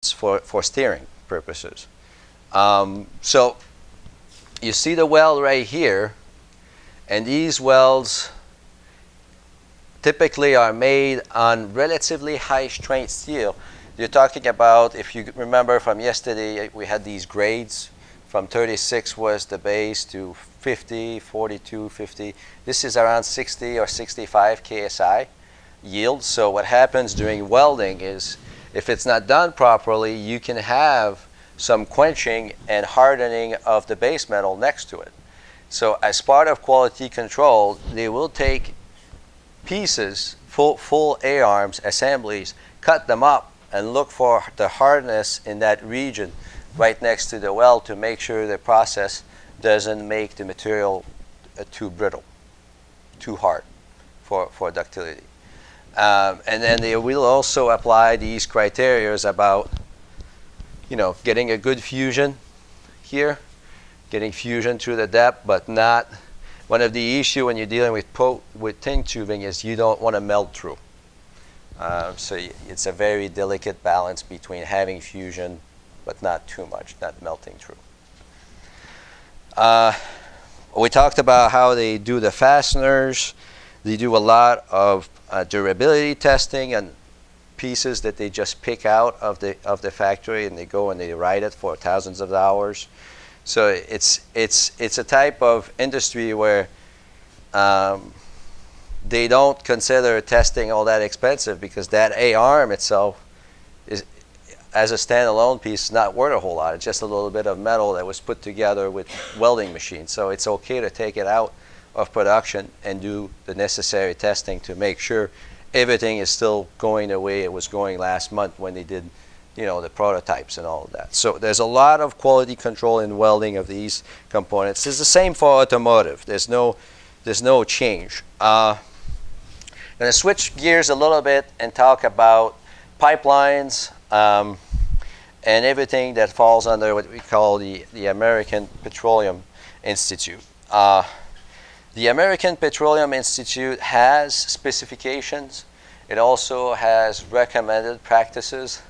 for steering purposes. So you see the weld right here, and these welds typically are made on relatively high strength steel. You're talking about, if you remember from yesterday, we had these grades. From 36 was the base to 50, 42, 50. This is around 60 or 65 KSI yield. So what happens during welding is, if it's not done properly, you can have some quenching and hardening of the base metal next to it. So as part of quality control, they will take pieces, full A-arms, assemblies, cut them up, and look for the hardness in that region right next to the weld to make sure the process doesn't make the material too brittle, too hard for ductility. And then they will also apply these criteria about, getting a good fusion here, getting fusion through the depth, but not. One of the issues when you're dealing with thin tubing is you don't want to melt through. So it's a very delicate balance between having fusion but not too much, not melting through. We talked about how they do the fasteners. They do a lot of durability testing and pieces that they just pick out of the factory, and they go and they ride it for thousands of hours. So it's a type of industry where they don't consider testing all that expensive, because that A-arm itself is, as a standalone piece, not worth a whole lot. It's just a little bit of metal that was put together with welding machines. So it's okay to take it out of production and do the necessary testing to make sure everything is still going the way it was going last month when they did, the prototypes and all of that. So there's a lot of quality control in welding of these components. It's the same for automotive. There's no change. I'm going to switch gears a little bit and talk about pipelines and everything that falls under what we call the American Petroleum Institute. The American Petroleum Institute has specifications. It also has recommended practices,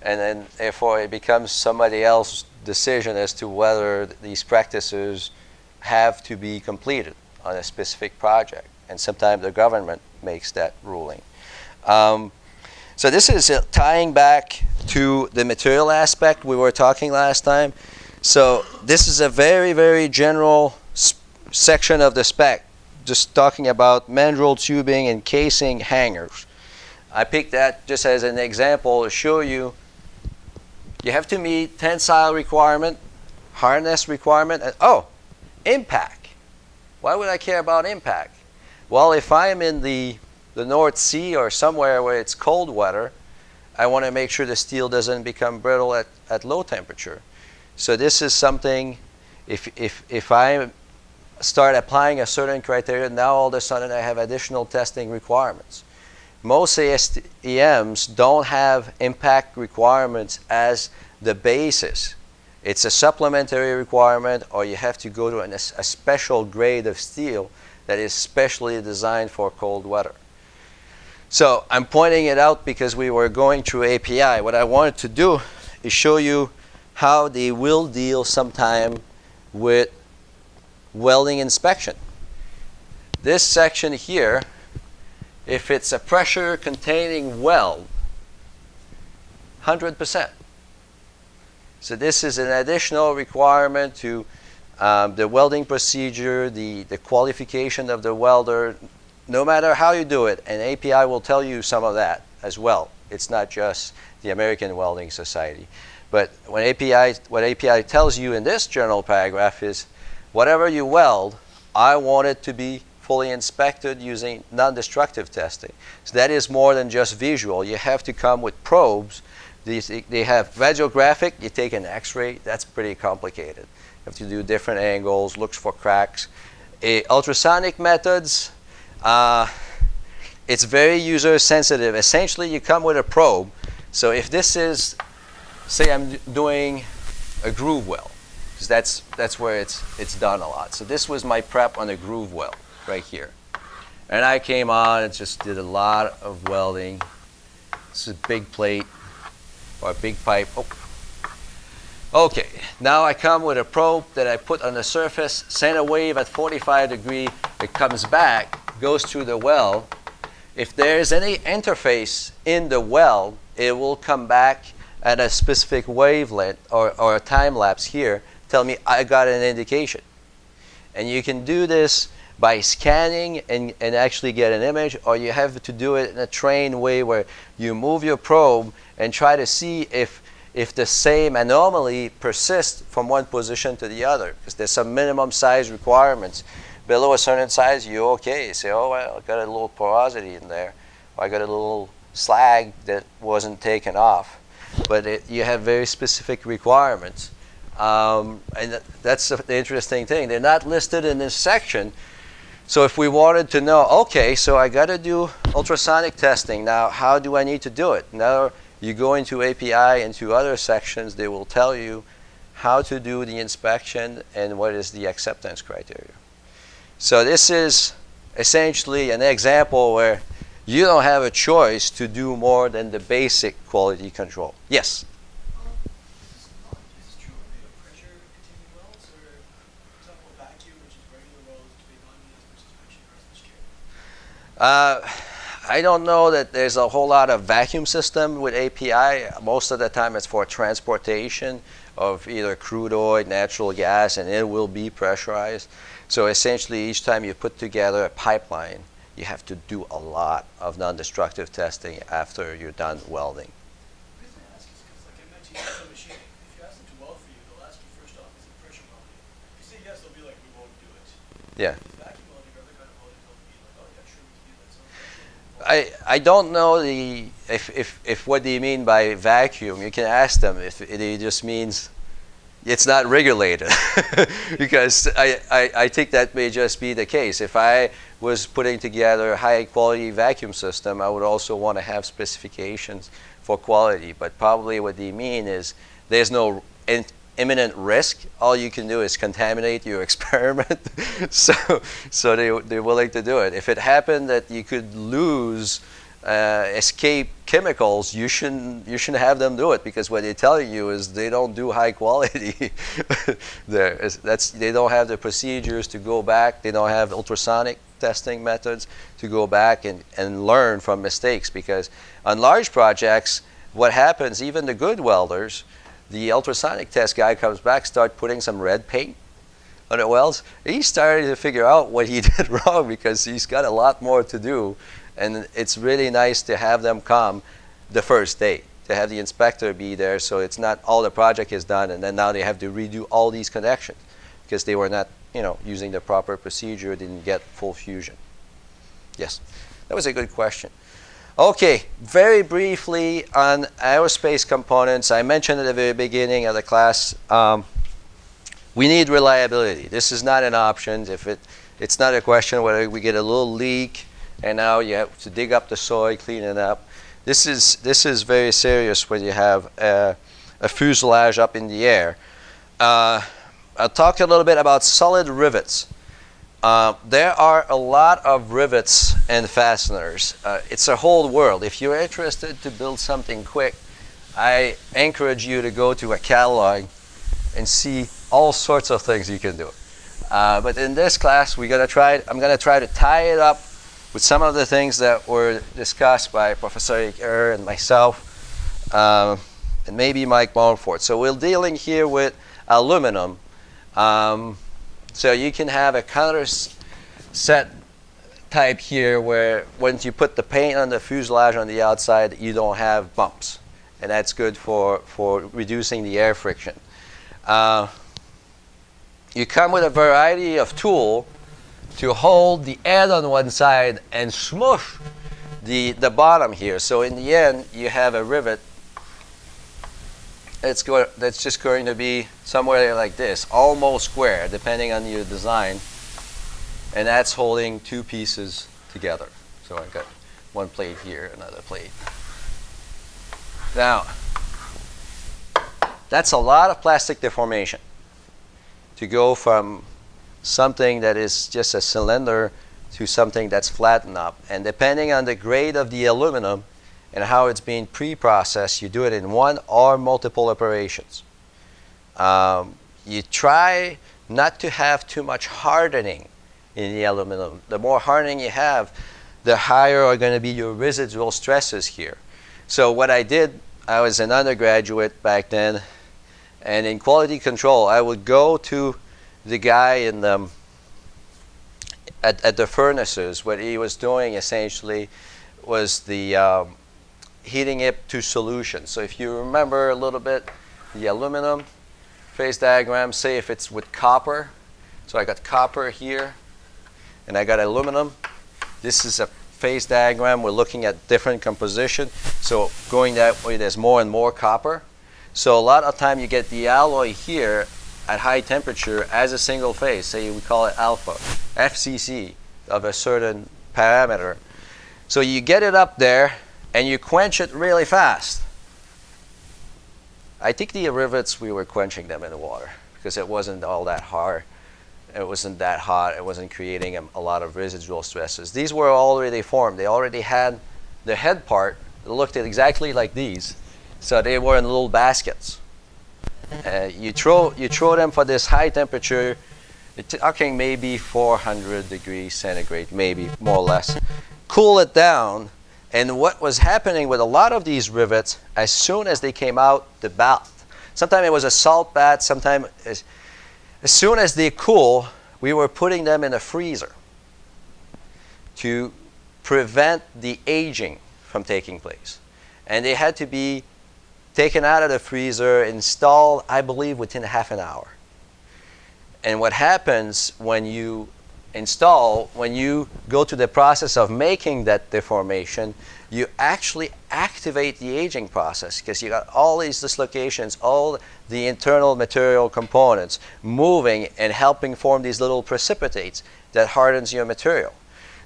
and then therefore it becomes somebody else's decision as to whether these practices have to be completed on a specific project. And sometimes the government makes that ruling. So this is tying back to the material aspect we were talking last time. So this is a very, very general section of the spec, just talking about mandrel tubing and casing hangers. I picked that just as an example to show you have to meet tensile requirement, hardness requirement, and impact. Why would I care about impact? Well, if I am in the North Sea or somewhere where it's cold weather, I want to make sure the steel doesn't become brittle at low temperature. So this is something, if I start applying a certain criteria, now all of a sudden I have additional testing requirements. Most ASTMs don't have impact requirements as the basis. It's a supplementary requirement, or you have to go to a special grade of steel that is specially designed for cold weather. So I'm pointing it out because we were going through API. What I wanted to do is show you how they will deal sometime with welding inspection. This section here, if it's a pressure containing weld, 100%. So this is an additional requirement to the welding procedure, the qualification of the welder. No matter how you do it, and API will tell you some of that as well. It's not just the American Welding Society. But what API tells you in this general paragraph is, whatever you weld, I want it to be fully inspected using non-destructive testing. So that is more than just visual. You have to come with probes. They have radiographic, you take an X-ray, that's pretty complicated. You have to do different angles, looks for cracks. Ultrasonic methods, it's very user sensitive. Essentially, you come with a probe. So if this is, say I'm doing a groove weld, because that's where it's done a lot. So this was my prep on a groove weld right here. And I came on and just did a lot of welding. This is a big plate. or a big pipe. Oh. Okay, now I come with a probe that I put on the surface, send a wave at 45 degrees, it comes back, goes through the weld. If there's any interface in the weld, it will come back at a specific wavelength or a time lapse here, tell me I got an indication. And you can do this by scanning and actually get an image, or you have to do it in a trained way where you move your probe and try to see if the same anomaly persists from one position to the other, because there's some minimum size requirements. Below a certain size, you're okay. You say, oh, well, I got a little porosity in there, or I got a little slag that wasn't taken off. But you have very specific requirements. And that's the interesting thing. They're not listed in this section. So if we wanted to know, okay, so I got to do ultrasonic testing. Now, how do I need to do it? Now, you go into API, into other sections, they will tell you how to do the inspection and what is the acceptance criteria. So this is essentially an example where you don't have a choice to do more than the basic quality control. Yes? Is this true of the pressure containing welds, or for example vacuum, which is regular welds to be non-US versus pressure versus scale? I don't know that there's a whole lot of vacuum system with API. Most of the time it's for transportation of either crude oil, natural gas, and it will be pressurized. So essentially each time you put together a pipeline, you have to do a lot of non-destructive testing after you're done welding. The reason I ask is because, like I mentioned, you have a machine. If you ask them to weld for you, they'll ask you first off, is it pressure welding? If you say yes, they'll be like, we won't do it. Yeah. Vacuum welding or other kind of welding, they'll be like, oh yeah, sure, we can do that. So I don't know if what they mean by vacuum. You can ask them if it just means it's not regulated, because I think that may just be the case. If I was putting together a high quality vacuum system, I would also want to have specifications for quality. But probably what they mean is there's no imminent risk. All you can do is contaminate your experiment. so they're willing to do it. If it happened that you could lose escape chemicals, you shouldn't have them do it, because what they're telling you is they don't do high quality. They don't have the procedures to go back. They don't have ultrasonic testing methods to go back and learn from mistakes, because on large projects, what happens, even the good welders, the ultrasonic test guy comes back, start putting some red paint on the welds. He's starting to figure out what he did wrong, because he's got a lot more to do. And it's really nice to have them come the first day, to have the inspector be there, so it's not all the project is done and then now they have to redo all these connections because they were not, using the proper procedure, didn't get full fusion. Yes, that was a good question. Okay, very briefly on aerospace components, I mentioned at the very beginning of the class, we need reliability. This is not an option. It's not a question whether we get a little leak and now you have to dig up the soil, clean it up. This is very serious when you have a fuselage up in the air. I'll talk a little bit about solid rivets. There are a lot of rivets and fasteners. It's a whole world. If you're interested to build something quick, I encourage you to go to a catalog and see all sorts of things you can do. But in this class, I'm going to try to tie it up with some of the things that were discussed by Professor Eker and myself, and maybe Mike Montfort. So we're dealing here with aluminum. So you can have a counter set type here where once you put the paint on the fuselage on the outside, you don't have bumps. And that's good for reducing the air friction. You come with a variety of tools to hold the head on one side and smush the bottom here. So in the end, you have a rivet that's just going to be somewhere like this, almost square, depending on your design. And that's holding two pieces together. So I've got one plate here, another plate. Now, that's a lot of plastic deformation to go from something that is just a cylinder to something that's flattened up. And depending on the grade of the aluminum, and how it's being pre-processed. You do it in one or multiple operations. You try not to have too much hardening in the aluminum. The more hardening you have, the higher are going to be your residual stresses here. So what I did, I was an undergraduate back then, and in quality control, I would go to the guy in the at the furnaces. What he was doing essentially was the heating it to solution. So if you remember a little bit, the aluminum phase diagram, say if it's with copper. So I got copper here, and I got aluminum. This is a phase diagram. We're looking at different composition. So going that way, there's more and more copper. So a lot of time you get the alloy here at high temperature as a single phase. Say we call it alpha, FCC of a certain parameter. So you get it up there and you quench it really fast. I think the rivets, we were quenching them in the water because it wasn't all that hard. It wasn't that hot. It wasn't creating a lot of residual stresses. These were already formed. They already had the head part that looked exactly like these. So they were in little baskets. You throw them for this high temperature. It's talking maybe 400 degrees centigrade, maybe more or less. Cool it down, and what was happening with a lot of these rivets, as soon as they came out the bath, sometimes it was a salt bath, sometimes as soon as they cool, we were putting them in a freezer to prevent the aging from taking place. And they had to be taken out of the freezer, installed, I believe, within half an hour. And what happens when you install, when you go to the process of making that deformation, you actually activate the aging process because you got all these dislocations, all the internal material components moving and helping form these little precipitates that hardens your material.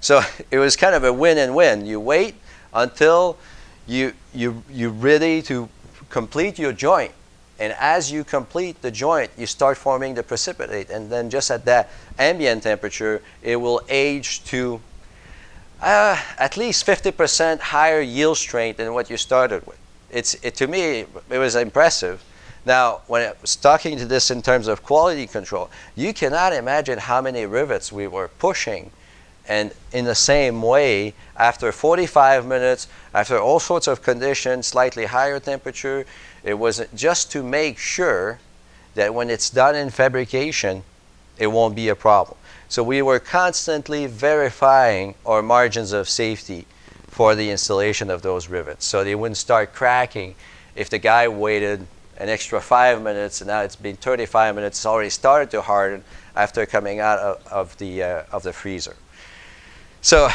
So it was kind of a win and win. You wait until you're ready to complete your joint, and as you complete the joint, you start forming the precipitate, and then just at that ambient temperature, it will age to at least 50% higher yield strength than what you started with. To me, it was impressive. Now, when I was talking to this in terms of quality control, you cannot imagine how many rivets we were pushing. And in the same way, after 45 minutes, after all sorts of conditions, slightly higher temperature, it was just to make sure that when it's done in fabrication, it won't be a problem. So we were constantly verifying our margins of safety for the installation of those rivets, so they wouldn't start cracking if the guy waited an extra 5 minutes, and now it's been 35 minutes, it's already started to harden after coming out of the freezer. So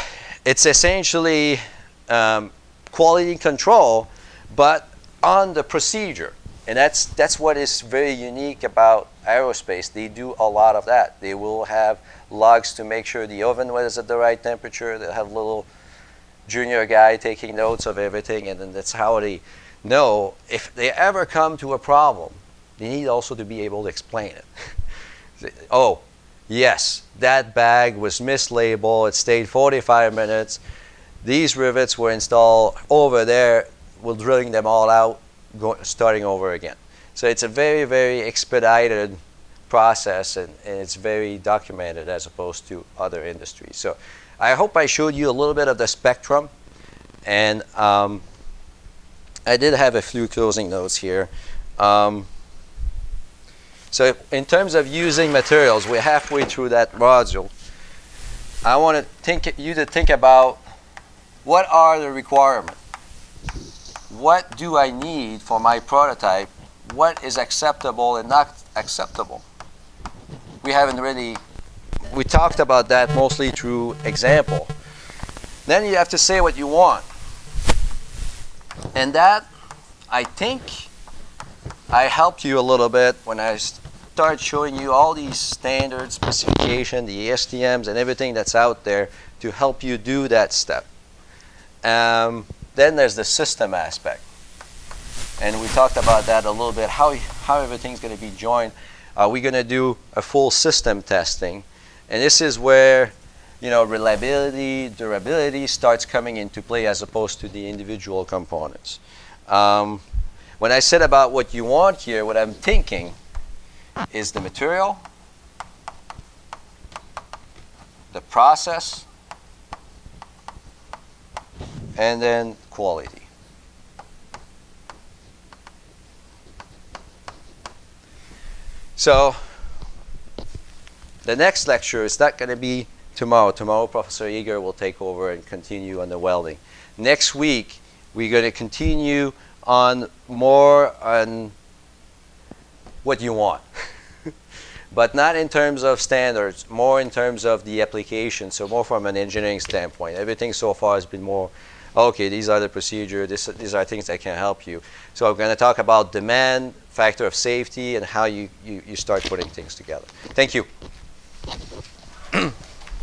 it's essentially quality control, but on the procedure. And that's what is very unique about aerospace. They do a lot of that. They will have logs to make sure the oven was at the right temperature. They'll have a little junior guy taking notes of everything, and then that's how they know if they ever come to a problem. They need also to be able to explain it. Oh, yes, that bag was mislabeled. It stayed 45 minutes. These rivets were installed over there. We're drilling them all out, starting over again. So it's a very, very expedited process, and it's very documented as opposed to other industries. So I hope I showed you a little bit of the spectrum. And I did have a few closing notes here. So in terms of using materials, we're halfway through that module. I want you to think about what are the requirements. What do I need for my prototype? What is acceptable and not acceptable? We talked about that mostly through example. Then you have to say what you want. And that, I think, I helped you a little bit when I start showing you all these standard specifications, the ASTMs and everything that's out there to help you do that step. Then there's the system aspect. And we talked about that a little bit, how everything's going to be joined. We're going to do a full system testing. And this is where reliability, durability starts coming into play as opposed to the individual components. When I said about what you want here, what I'm thinking is the material, the process, and then quality. So the next lecture is not going to be tomorrow. Tomorrow, Professor Eager will take over and continue on the welding. Next week, we're going to continue on more on what you want. But not in terms of standards, more in terms of the application, so more from an engineering standpoint. Everything so far has been more, okay, these are the procedures, these are things that can help you. So I'm going to talk about demand, factor of safety, and how you start putting things together. Thank you.